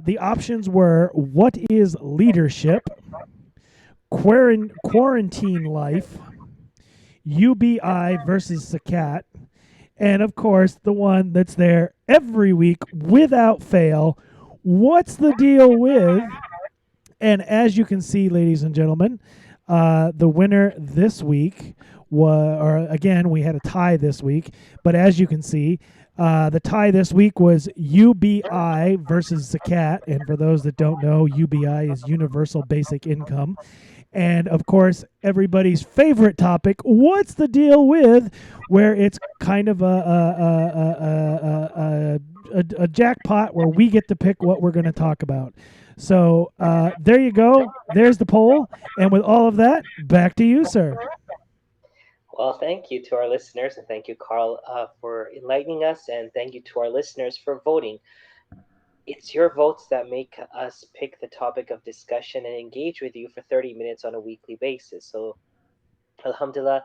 The options were what is leadership, quarantine life, UBI versus Zakat, and of course, the one that's there every week without fail. What's the deal with? And as you can see, ladies and gentlemen, the winner this week was, or again, we had a tie this week, but as you can see, the tie this week was UBI versus Zakat. And for those that don't know, UBI is Universal Basic Income. And of course, everybody's favorite topic, what's the deal with, where it's kind of a jackpot where we get to pick what we're going to talk about. So there you go. There's the poll. And with all of that, back to you, sir. Well, thank you to our listeners, and thank you, Carl, for enlightening us, and thank you to our listeners for voting. It's your votes that make us pick the topic of discussion and engage with you for 30 minutes on a weekly basis. So, Alhamdulillah,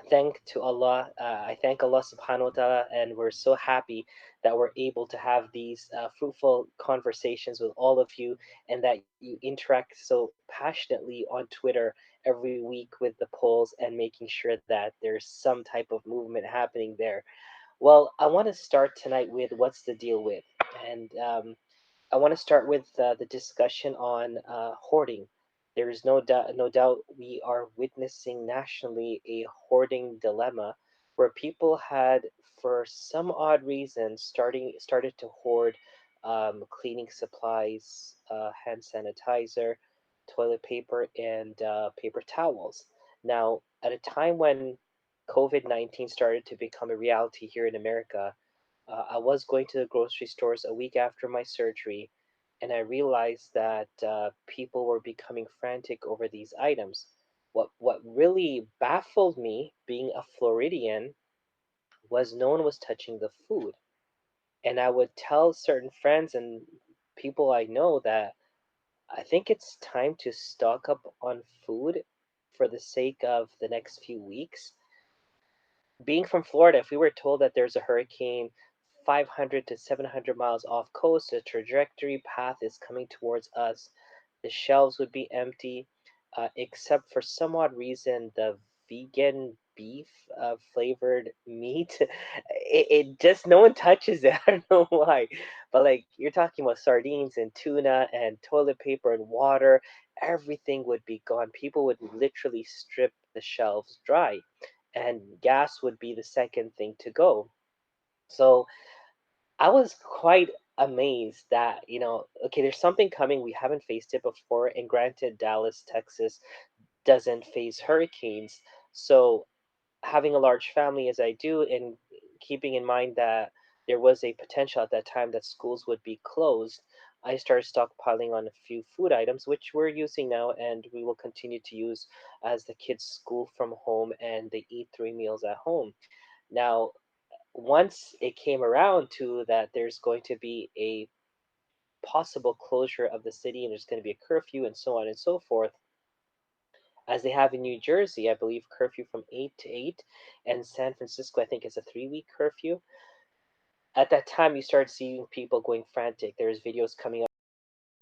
thank to Allah. I thank Allah subhanahu wa ta'ala, and we're so happy that we're able to have these fruitful conversations with all of you, and that you interact so passionately on Twitter every week with the polls and making sure that there's some type of movement happening there. Well, I want to start tonight with what's the deal with? And I want to start with the discussion on hoarding. There is no doubt we are witnessing nationally a hoarding dilemma where people had, for some odd reason, started to hoard cleaning supplies, hand sanitizer, toilet paper, and paper towels. Now, at a time when COVID-19 started to become a reality here in America, I was going to the grocery stores a week after my surgery, and I realized that people were becoming frantic over these items. What really baffled me, being a Floridian, was no one was touching the food. And I would tell certain friends and people I know that I think it's time to stock up on food for the sake of the next few weeks. Being from Florida, if we were told that there's a hurricane 500 to 700 miles off coast, the trajectory path is coming towards us, the shelves would be empty, except for some odd reason, the vegan beef flavored meat, it just no one touches it. I don't know why, but like you're talking about sardines and tuna and toilet paper and water, everything would be gone. People would literally strip the shelves dry, and gas would be the second thing to go. So I was quite amazed that, okay, there's something coming. We haven't faced it before. And granted, Dallas, Texas doesn't face hurricanes. So having a large family as I do, and keeping in mind that there was a potential at that time that schools would be closed, I started stockpiling on a few food items, which we're using now and we will continue to use as the kids school from home and they eat 3 meals at home. Now, once it came around to that there's going to be a possible closure of the city and there's going to be a curfew and so on and so forth, as they have in New Jersey, I believe curfew from 8 to 8, and San Francisco, I think, is a 3 week curfew. At that time, you started seeing people going frantic. There's videos coming up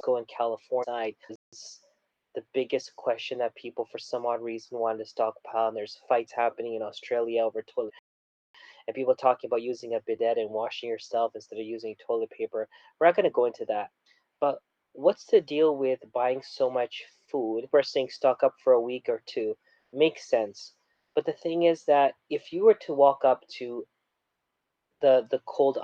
in California. Is the biggest question that people, for some odd reason, wanted to stockpile, and there's fights happening in Australia over toilet, and people talking about using a bidet and washing yourself instead of using toilet paper. We're not going to go into that. But what's the deal with buying so much food? We're saying stock up for a week or two. Makes sense. But the thing is that if you were to walk up to the cold,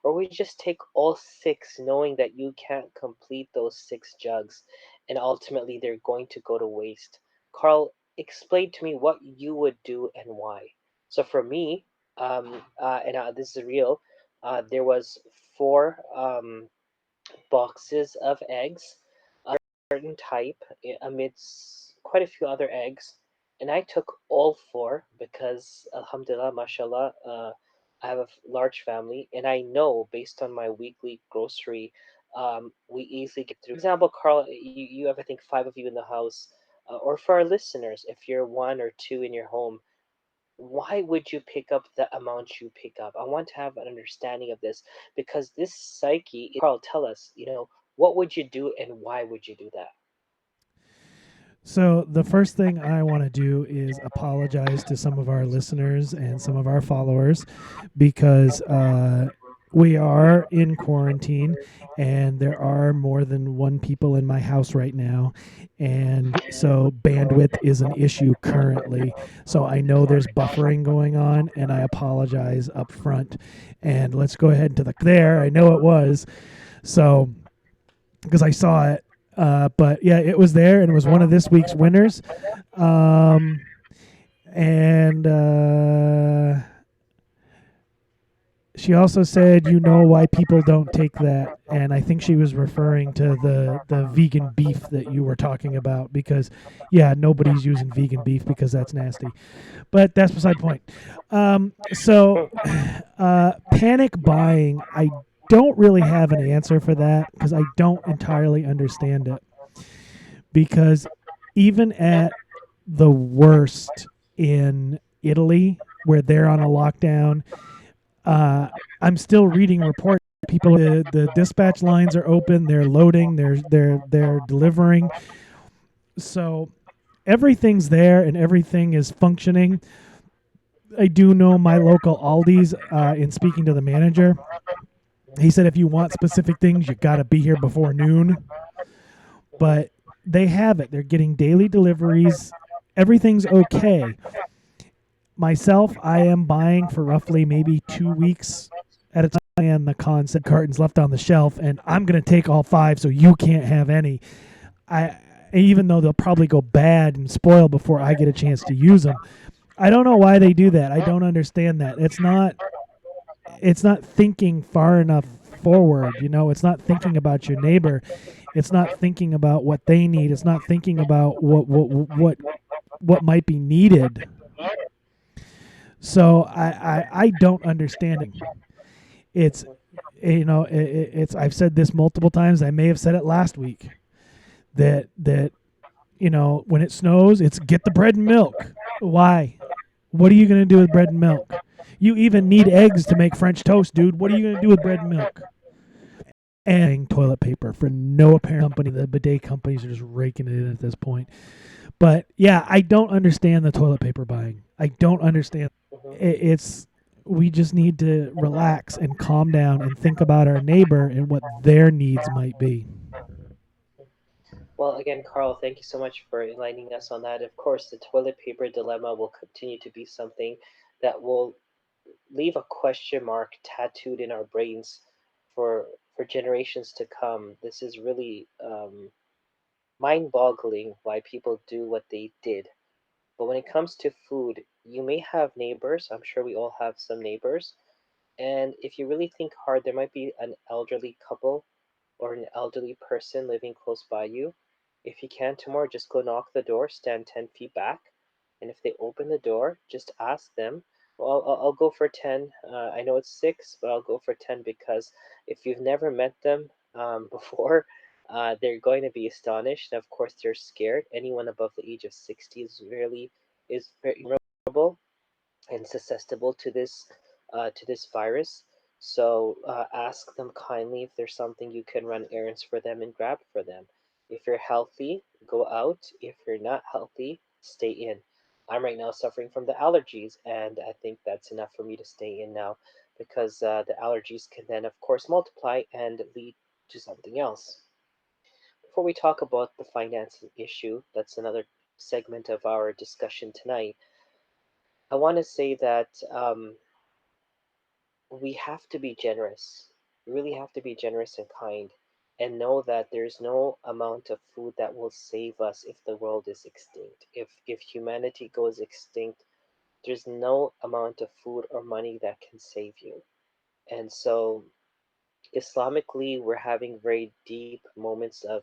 or we just take all six knowing that you can't complete those 6 jugs and ultimately they're going to go to waste. Carl, explain to me what you would do and why. So for me, and this is real, there was 4 boxes of eggs, a certain type, amidst quite a few other eggs. And I took all 4 because, alhamdulillah, mashallah, I have a large family. And I know based on my weekly grocery, we easily get through. For example, Carl, you have, I think, 5 of you in the house. Or for our listeners, if you're 1 or 2 in your home, why would you pick up the amount you pick up? I want to have an understanding of this because this psyche, Carl, tell us, what would you do and why would you do that? So, the first thing I want to do is apologize to some of our listeners and some of our followers because we are in quarantine and there are more than one people in my house right now. And so, bandwidth is an issue currently. So, I know there's buffering going on and I apologize up front. And let's go ahead to the there. I know it was. So, because I saw it. But yeah, it was there, and it was one of this week's winners. Um, and she also said, "You know why people don't take that?" And I think she was referring to the vegan beef that you were talking about. Because, yeah, nobody's using vegan beef because that's nasty. But that's beside the point. So, panic buying, I don't really have an answer for that because I don't entirely understand it. Because even at the worst in Italy, where they're on a lockdown, uh, I'm still reading reports. People, the dispatch lines are open. They're loading. They're delivering. So everything's there and everything is functioning. I do know my local Aldi's. In speaking to the manager, he said if you want specific things, you got to be here before noon. But they have it. They're getting daily deliveries. Everything's okay. Myself, I am buying for roughly maybe 2 weeks at a time, and the concept cartons left on the shelf, and I'm going to take all five so you can't have any. I Even though they'll probably go bad and spoil before I get a chance to use them. I don't know why they do that. I don't understand that. It's not thinking far enough forward, it's not thinking about your neighbor. It's not thinking about what they need. It's not thinking about what might be needed. So I don't understand it. It's it's I've said this multiple times. I may have said it last week that when it snows, it's get the bread and milk. Why? What are you going to do with bread and milk? You even need eggs to make French toast, dude. What are you going to do with bread and milk? And toilet paper for no apparent company. The bidet companies are just raking it in at this point. But yeah, I don't understand the toilet paper buying. I don't understand. Hmm. It's we just need to relax and calm down and think about our neighbor and what their needs might be. Well, again, Carl, thank you so much for enlightening us on that. Of course, the toilet paper dilemma will continue to be something that will leave a question mark tattooed in our brains for generations to come. This is really mind-boggling why people do what they did. But when it comes to food, you may have neighbors. I'm sure we all have some neighbors. And if you really think hard, there might be an elderly couple or an elderly person living close by you. If you can tomorrow, just go knock the door, stand 10 feet back, and if they open the door, just ask them. Well, I'll go for 10. I know it's 6, but I'll go for 10 because if you've never met them before, they're going to be astonished. And of course, they're scared. Anyone above the age of 60 is very vulnerable and susceptible to this virus. So ask them kindly if there's something you can run errands for them and grab for them. If you're healthy, go out. If you're not healthy, stay in. I'm right now suffering from the allergies, and I think that's enough for me to stay in now because the allergies can then, of course, multiply and lead to something else. Before we talk about the financing issue, that's another segment of our discussion tonight. I want to say that we have to be generous. We really have to be generous and kind and know that there's no amount of food that will save us if the world is extinct. If humanity goes extinct, there's no amount of food or money that can save you. And so Islamically, we're having very deep moments of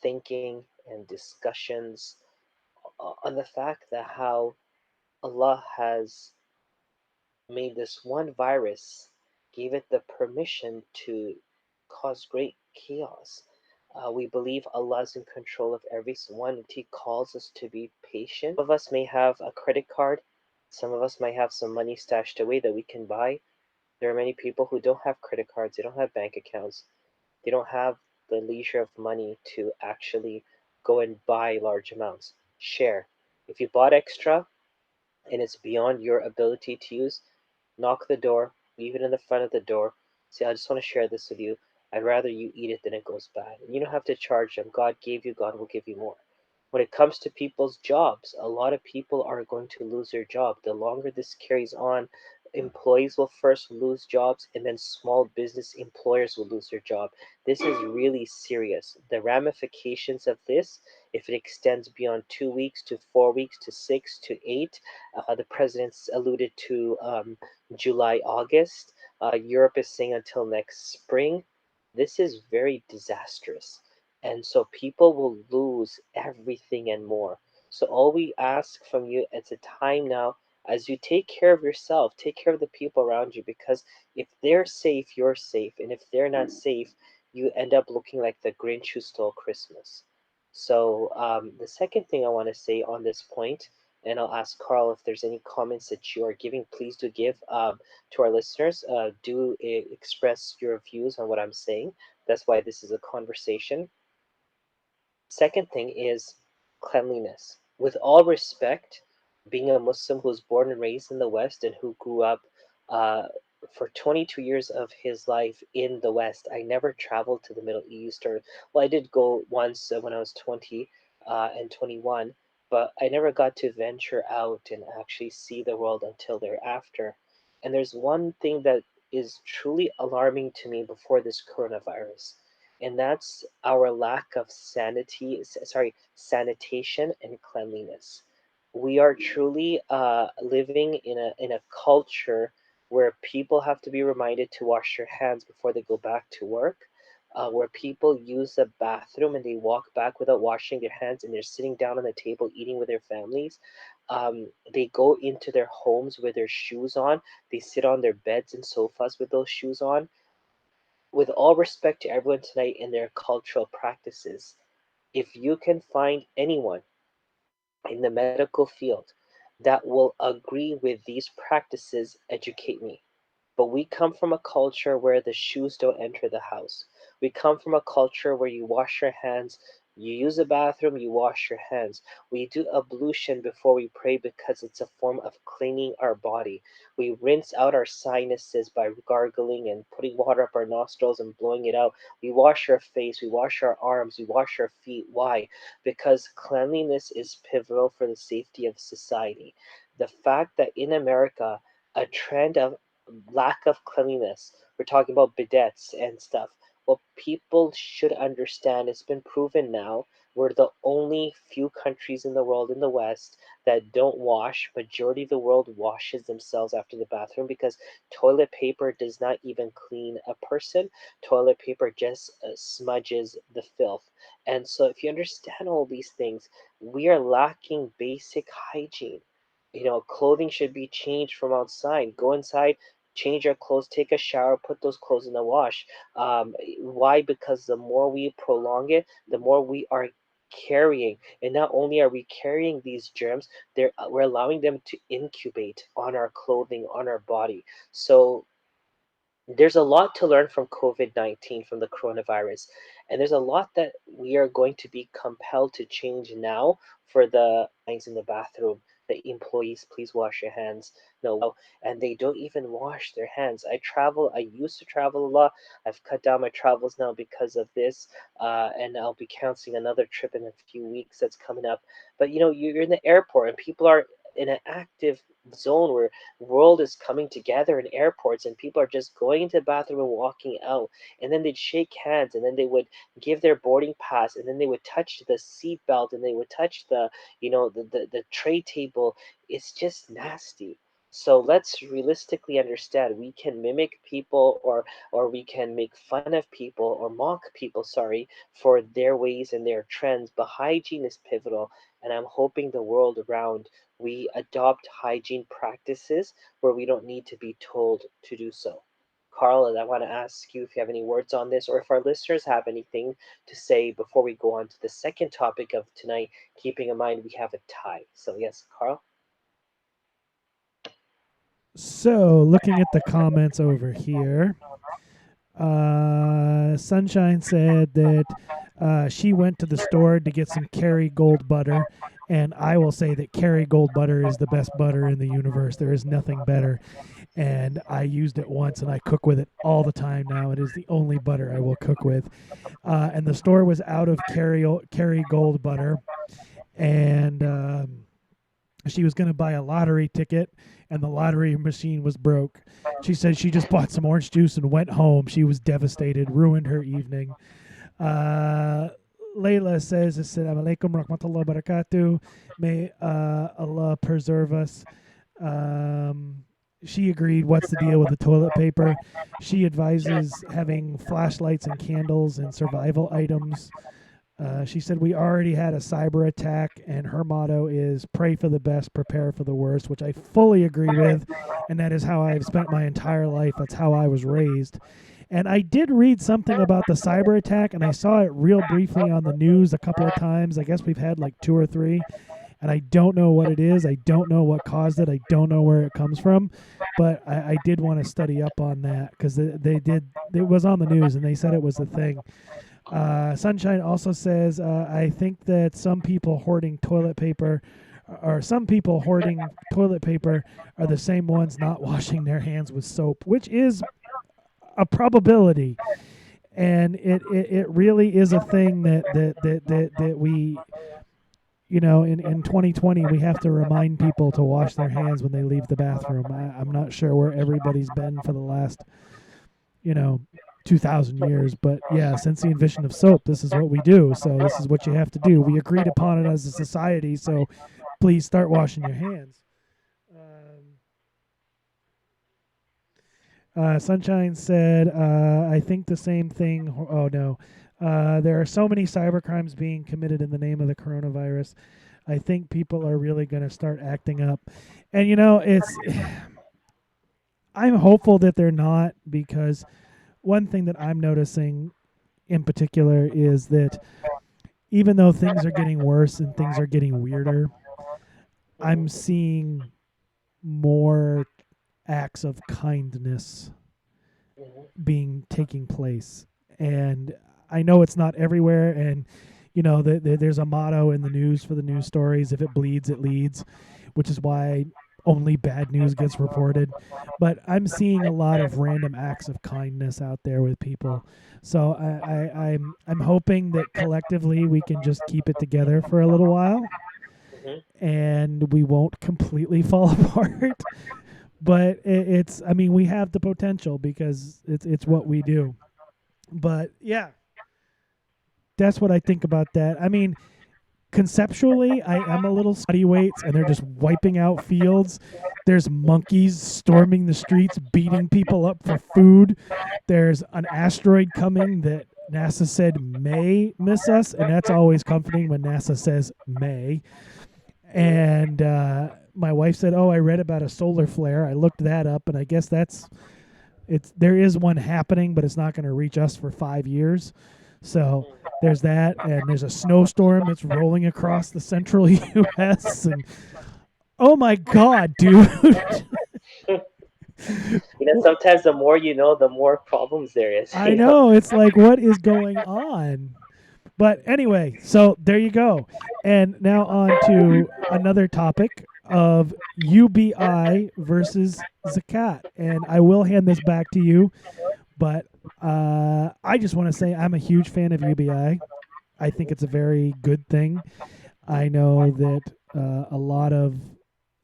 thinking and discussions on the fact that how Allah has made this one virus, gave it the permission to cause great chaos. We believe Allah is in control of everyone. He calls us to be patient. Some of us may have a credit card. Some of us might have some money stashed away that we can buy. There are many people who don't have credit cards. They don't have bank accounts. They don't have the leisure of money to actually go and buy large amounts. Share. If you bought extra and it's beyond your ability to use, knock the door, leave it in the front of the door. Say, I just want to share this with you. I'd rather you eat it than it goes bad. And you don't have to charge them. God gave you, God will give you more. When it comes to people's jobs, a lot of people are going to lose their job. The longer this carries on, employees will first lose jobs and then small business employers will lose their job. This is really serious. The ramifications of this, if it extends beyond 2 weeks to 4 weeks to 6 to 8, the president's alluded to July, August. Europe is saying until next spring. This is very disastrous. And so people will lose everything and more. So all we ask from you, it's a time now as you take care of yourself, take care of the people around you, because if they're safe, you're safe. And if they're not safe, you end up looking like the Grinch who stole Christmas. So the second thing I want to say on this point, and I'll ask Carl if there's any comments that you are giving, please do give to our listeners. Do express your views on what I'm saying. That's why this is a conversation. Second thing is cleanliness. With all respect, being a Muslim who was born and raised in the West and who grew up uh, for 22 years of his life in the West, I never traveled to the Middle East, or, well, I did go once when I was 20 and 21, but I never got to venture out and actually see the world until thereafter. And there's one thing that is truly alarming to me before this coronavirus, and that's our lack of sanitation and cleanliness. We are truly living in a culture where people have to be reminded to wash their hands before they go back to work, where people use the bathroom and they walk back without washing their hands, and they're sitting down on the table eating with their families. They go into their homes with their shoes on. They sit on their beds and sofas with those shoes on. With all respect to everyone tonight and their cultural practices, if you can find anyone in the medical field that will agree with these practices, educate me. But we come from a culture where the shoes don't enter the house. We come from a culture where you wash your hands, you use a bathroom, you wash your hands. We do ablution before we pray because it's a form of cleaning our body. We rinse out our sinuses by gargling and putting water up our nostrils and blowing it out. We wash our face, we wash our arms, we wash our feet. Why? Because cleanliness is pivotal for the safety of society. The fact that in America, a trend of lack of cleanliness. We're talking about bidets and stuff. What people should understand, it's been proven now, we're the only few countries in the world in the West that don't wash. Majority of the world washes themselves after the bathroom because toilet paper does not even clean a person. Toilet paper just smudges the filth. And so if you understand all these things, we are lacking basic hygiene. Clothing should be changed from outside. Go inside, change our clothes, take a shower, put those clothes in the wash. Why? Because the more we prolong it, the more we are carrying. And not only are we carrying these germs, we're allowing them to incubate on our clothing, on our body. So there's a lot to learn from COVID-19, from the coronavirus. And there's a lot that we are going to be compelled to change now for the lines in the bathroom. The employees, please wash your hands. No, and they don't even wash their hands. I used to travel a lot. I've cut down my travels now because of this. And I'll be canceling another trip in a few weeks that's coming up. But you're in the airport and people are in an active zone where world is coming together in airports, and people are just going into the bathroom and walking out, and then they'd shake hands, and then they would give their boarding pass, and then they would touch the seat belt, and they would touch the tray table. It's just nasty. So let's realistically understand, we can mimic people, or we can make fun of people or mock people, sorry, for their ways and their trends, but hygiene is pivotal. And I'm hoping the world around, we adopt hygiene practices where we don't need to be told to do so. Carl, and I want to ask you if you have any words on this, or if our listeners have anything to say before we go on to the second topic of tonight, keeping in mind we have a tie. So, yes, Carl? So, looking at the comments over here, Sunshine said that she went to the store to get some Kerrygold butter, and I will say that Kerrygold butter is the best butter in the universe. There is nothing better, and I used it once, and I cook with it all the time now. It is the only butter I will cook with. And the store was out of Kerrygold butter, and she was going to buy a lottery ticket, and the lottery machine was broke. She said she just bought some orange juice and went home. She was devastated, ruined her evening. Uh, Layla says, Assalamu alaikum rahmatullah barakatuh. May Allah preserve us. Um, she agreed. What's the deal with the toilet paper? She advises having flashlights and candles and survival items. She said we already had a cyber attack, and her motto is pray for the best, prepare for the worst, which I fully agree with. And that is how I've spent my entire life. That's how I was raised. And I did read something about the cyber attack, and I saw it real briefly on the news a couple of times. I guess we've had like two or three, and I don't know what it is. I don't know what caused it. I don't know where it comes from, but I did want to study up on that because they did. It was on the news, and they said it was a thing. Sunshine also says, I think that some people hoarding toilet paper are the same ones not washing their hands with soap, which is a probability. And it really is a thing that we, in 2020, we have to remind people to wash their hands when they leave the bathroom. I'm not sure where everybody's been for the last, you know, 2,000 years, but yeah, since the invention of soap, this is what we do. So this is what you have to do. We agreed upon it as a society, so please start washing your hands. Sunshine said, I think the same thing. Oh no. There are so many cyber crimes being committed in the name of the coronavirus. I think people are really going to start acting up. And it's I'm hopeful that they're not, because one thing that I'm noticing in particular is that even though things are getting worse and things are getting weirder, I'm seeing more acts of kindness being taking place. And I know it's not everywhere, and there's a motto in the news for the news stories: if it bleeds, it leads, which is why only bad news gets reported. But I'm seeing a lot of random acts of kindness out there with people. So I'm hoping that collectively we can just keep it together for a little while, and we won't completely fall apart. But we have the potential because it's what we do. But yeah, that's what I think about that. I mean, conceptually, I am a little body weights, and they're just wiping out fields. There's monkeys storming the streets, beating people up for food. There's an asteroid coming that NASA said may miss us, and that's always comforting when NASA says may. And my wife said, "Oh, I read about a solar flare." I looked that up, and I guess there is one happening, but it's not going to reach us for 5 years. So there's that, and there's a snowstorm that's rolling across the central U.S. And oh my God, dude! Sometimes the more you know, the more problems there is. I know, it's like, what is going on? But anyway, so there you go. And now on to another topic of UBI versus Zakat. And I will hand this back to you, but I just want to say I'm a huge fan of UBI. I think it's a very good thing. I know that a lot of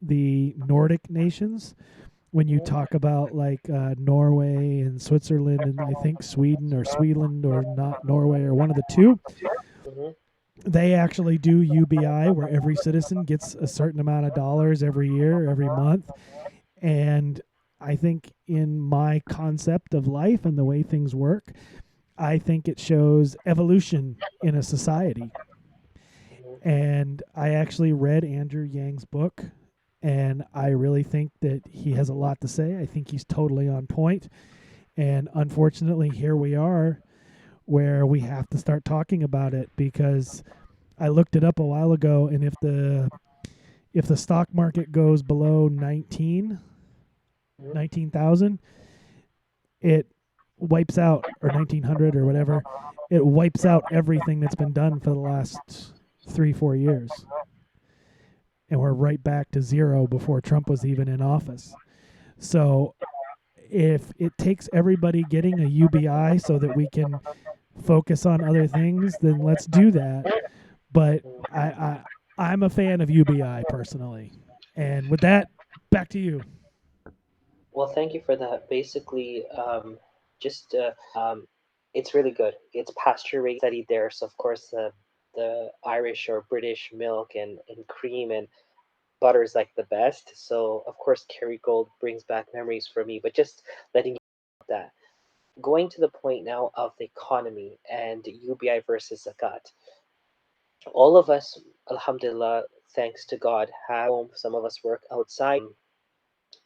the Nordic nations, when you talk about like Norway and Switzerland and I think Sweden or not Norway or one of the two, they actually do UBI where every citizen gets a certain amount of dollars every year, every month. And I think in my concept of life and the way things work, I think it shows evolution in a society. And I actually read Andrew Yang's book, and I really think that he has a lot to say. I think he's totally on point. And unfortunately, here we are where we have to start talking about it, because I looked it up a while ago, and if the stock market goes below 19,000, it wipes out, or 1900 or whatever, it wipes out everything that's been done for the last 3 4 years, and we're right back to zero before Trump was even in office. So if it takes everybody getting a UBI so that we can focus on other things, then let's do that. But I'm a fan of UBI personally. And with that, back to you. Well, thank you for that. Basically, just it's really good. It's pasture raised studied there, so of course the Irish or British milk and cream and butter is like the best. So of course Kerrygold brings back memories for me. But just letting you know about that. Going to the point now of the economy and UBI versus Zakat. All of us, alhamdulillah, thanks to God, have home. Some of us work outside.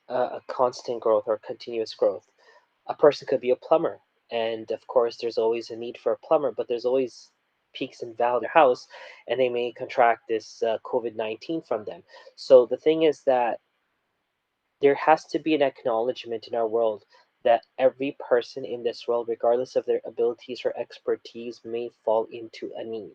A constant growth or continuous growth. A person could be a plumber, and of course, there's always a need for a plumber, but there's always peaks and valleys in their house, and they may contract this COVID-19 from them. So the thing is that there has to be an acknowledgement in our world that every person in this world, regardless of their abilities or expertise, may fall into a need.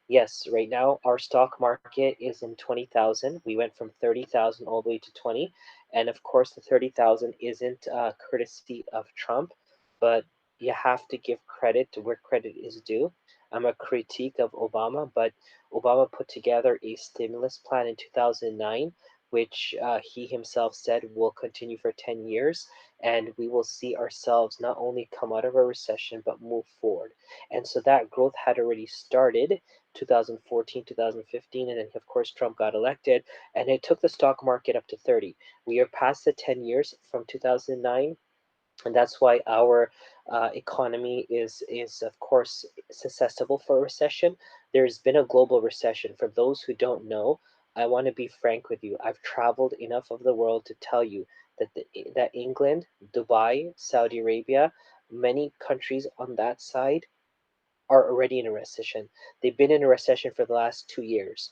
Yes, right now our stock market is in 20,000. We went from 30,000 all the way to 20. And of course, the 30,000 isn't courtesy of Trump, but you have to give credit to where credit is due. I'm a critique of Obama, but Obama put together a stimulus plan in 2009, which he himself said will continue for 10 years. And we will see ourselves not only come out of a recession, but move forward. And so that growth had already started 2014, 2015, and then of course Trump got elected, and it took the stock market up to 30. We are past the 10 years from 2009, and that's why our economy is of course susceptible for a recession. There's been a global recession. For those who don't know, I want to be frank with you. I've traveled enough of the world to tell you that England, Dubai, Saudi Arabia, many countries on that side are already in a recession. They've been in a recession for the last 2 years.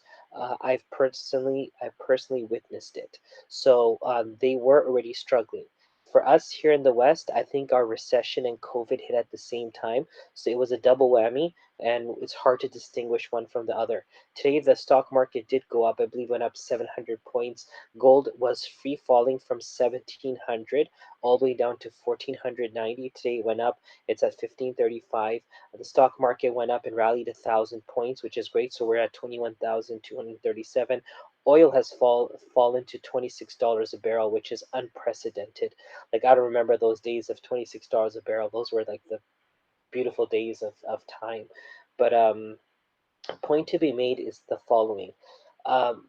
I've personally witnessed it. So they were already struggling. For us here in the West, I think our recession and COVID hit at the same time, so it was a double whammy, and it's hard to distinguish one from the other. Today, the stock market did go up. I believe went up 700 points. Gold was free falling from 1,700 all the way down to 1,490. Today, it went up. It's at 1,535. The stock market went up and rallied 1,000 points, which is great. So we're at 21,237. Oil has fallen to $26 a barrel, which is unprecedented. Like I don't remember those days of $26 a barrel. Those were like the beautiful days of time. But point to be made is the following.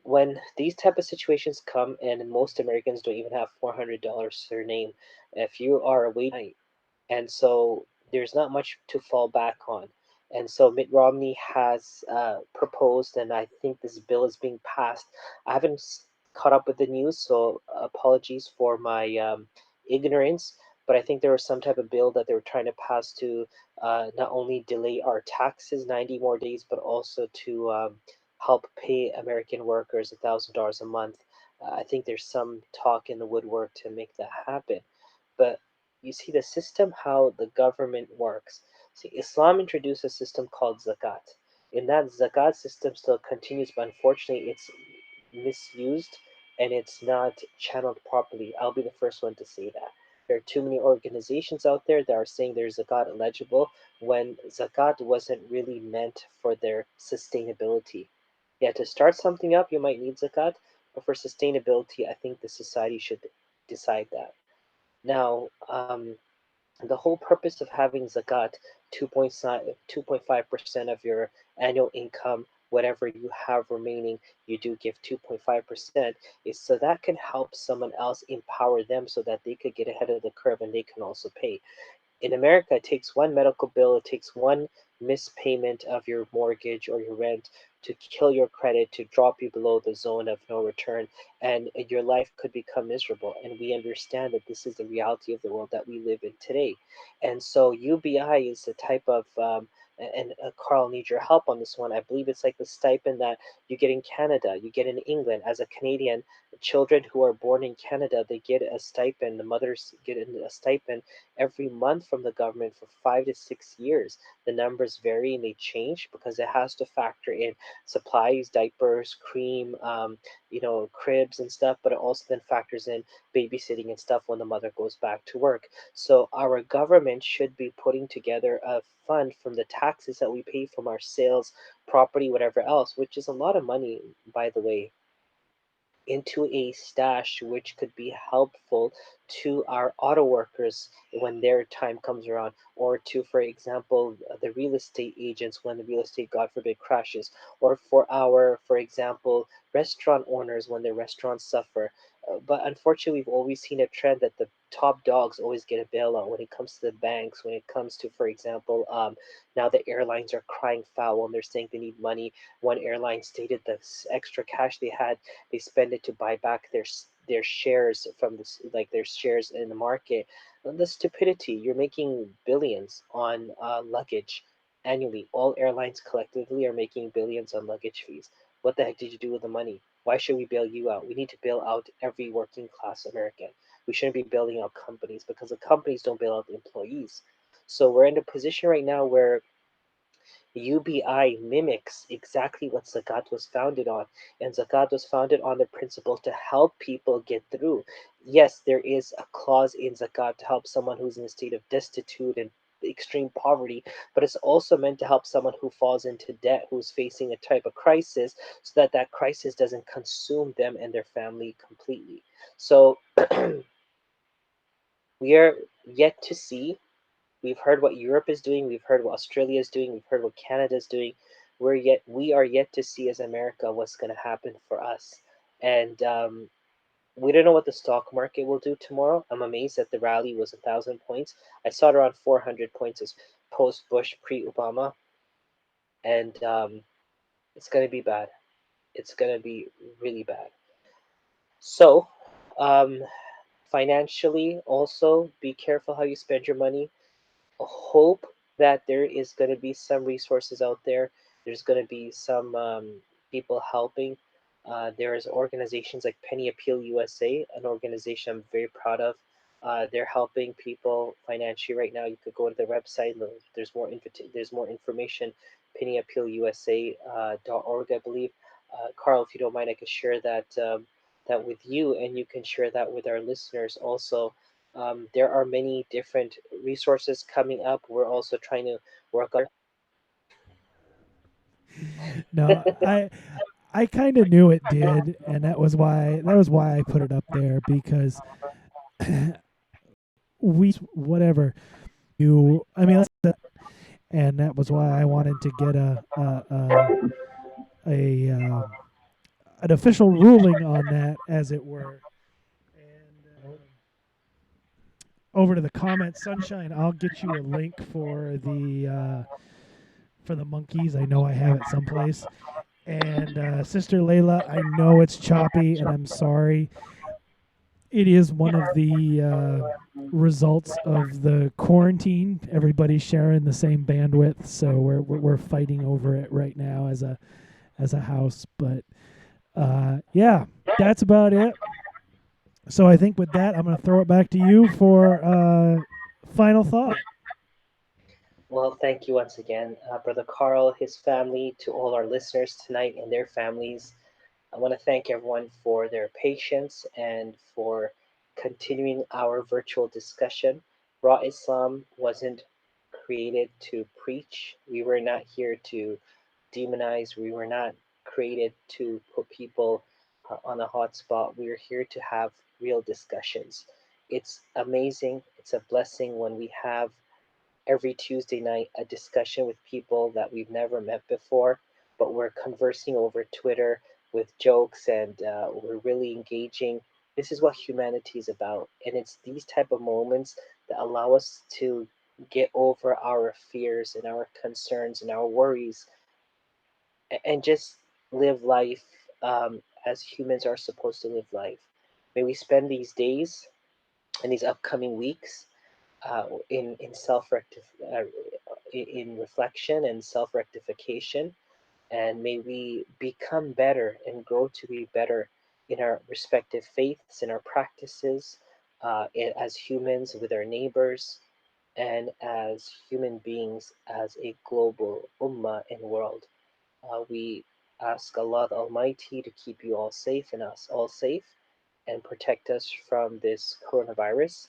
When these type of situations come, and most Americans don't even have $400 to their name, if you are a wait, and so there's not much to fall back on. And so Mitt Romney has proposed, and I think this bill is being passed. I haven't caught up with the news, so apologies for my ignorance. But I think there was some type of bill that they were trying to pass to not only delay our taxes 90 more days, but also to help pay American workers $1,000 a month. I think there's some talk in the woodwork to make that happen. But you see the system how the government works. See, Islam introduced a system called zakat. In that zakat system still continues, but unfortunately it's misused and it's not channeled properly. I'll be the first one to say that. There are too many organizations out there that are saying they're zakat eligible when zakat wasn't really meant for their sustainability. Yeah, to start something up, you might need zakat, but for sustainability, I think the society should decide that. Now, the whole purpose of having zakat, 2.5% of your annual income, whatever you have remaining, you do give 2.5%, is so that can help someone else, empower them so that they could get ahead of the curve and they can also pay. In America, it takes one medical bill, it takes one mispayment of your mortgage or your rent to kill your credit, to drop you below the zone of no return, and your life could become miserable. And we understand that this is the reality of the world that we live in today. And so UBI is a type of and Carl, need your help on this one. I believe it's like the stipend that you get in Canada, you get in England as a Canadian. Children who are born in Canada, they get a stipend. The mothers get a stipend every month from the government for 5 to 6 years. The numbers vary and they change because it has to factor in supplies, diapers, cream, cribs and stuff, but it also then factors in babysitting and stuff when the mother goes back to work. So our government should be putting together a fund from the taxes that we pay from our sales, property, whatever else, which is a lot of money, by the way, into a stash which could be helpful to our auto workers when their time comes around, or to, for example, the real estate agents when the real estate, God forbid, crashes, or for our, for example, restaurant owners when their restaurants suffer. But unfortunately, we've always seen a trend that the top dogs always get a bailout when it comes to the banks, when it comes to, for example, now the airlines are crying foul and they're saying they need money. One airline stated the extra cash they had, they spend it to buy back their shares from this, like their shares in the market. And the stupidity, you're making billions on luggage annually. All airlines collectively are making billions on luggage fees. What the heck did you do with the money? Why should we bail you out? We need to bail out every working class American. We shouldn't be bailing out companies because the companies don't bail out the employees. So we're in a position right now where UBI mimics exactly what Zakat was founded on. And Zakat was founded on the principle to help people get through. Yes, there is a clause in Zakat to help someone who's in a state of destitute and extreme poverty, but it's also meant to help someone who falls into debt, who's facing a type of crisis, so that that crisis doesn't consume them and their family completely. So we are yet to see. We've heard what Europe is doing. We've heard what Australia is doing. We've heard what Canada is doing. We are yet to see as America what's going to happen for us, and we don't know what the stock market will do tomorrow. I'm amazed that the rally was 1,000 points. I saw it around 400 points as post Bush, pre Obama, and it's going to be bad. It's going to be really bad. So, um, financially, also be careful how you spend your money. Hope that there is going to be some resources out there. There's going to be some people helping. There's organizations like Penny Appeal USA, an organization I'm very proud of. They're helping people financially right now. You could go to their website. There's more information. PennyAppealUSA.org, I believe. Carl, if you don't mind, I could share that with you, and you can share that with our listeners also. There are many different resources coming up. We're also trying to work on. No, I kind of knew it did, and that was why I put it up there because we whatever you. I mean, and that was why I wanted to get a an official ruling on that, as it were. And over to the comments, Sunshine. I'll get you a link for the monkeys. I know I have it someplace. And Sister Layla, I know it's choppy, and I'm sorry. It is one of the results of the quarantine. Everybody's sharing the same bandwidth, so we're fighting over it right now as a house. But yeah, that's about it. So I think with that, I'm going to throw it back to you for final thought. Well, thank you once again, Brother Carl, his family, to all our listeners tonight and their families. I want to thank everyone for their patience and for continuing our virtual discussion. Raw Islam wasn't created to preach. We were not here to demonize. We were not created to put people on a hot spot. We are here to have real discussions. It's amazing. It's a blessing when we have every Tuesday night a discussion with people that we've never met before, but we're conversing over Twitter with jokes and we're really engaging. This is what humanity is about, and it's these type of moments that allow us to get over our fears and our concerns and our worries and just live life as humans are supposed to live life. May we spend these days and these upcoming weeks in self in reflection and self rectification, and may we become better and grow to be better in our respective faiths, in our practices, as humans with our neighbors, and as human beings as a global ummah and world. We ask Allah the Almighty to keep you all safe and us all safe and protect us from this coronavirus.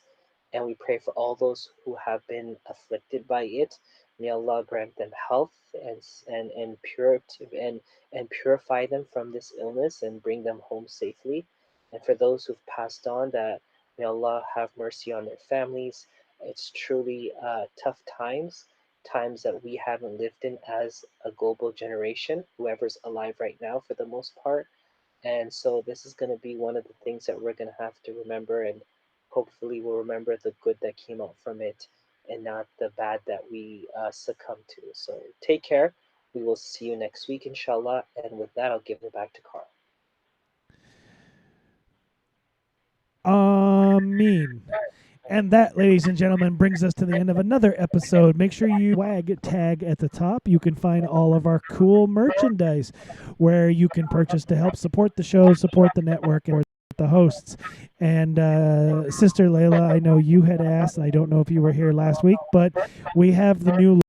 And we pray for all those who have been afflicted by it. May Allah grant them health and purify them from this illness and bring them home safely. And for those who've passed on, that may Allah have mercy on their families. It's truly tough times, times that we haven't lived in as a global generation, whoever's alive right now for the most part. And so this is going to be one of the things that we're going to have to remember, and hopefully we'll remember the good that came out from it and not the bad that we succumbed to. So take care. We will see you next week, inshallah. And with that, I'll give it back to Carl. Ameen. And that, ladies and gentlemen, brings us to the end of another episode. Make sure you swag tag at the top. You can find all of our cool merchandise where you can purchase to help support the show, support the network, and the hosts. And Sister Layla, I know you had asked, I don't know if you were here last week, but we have the new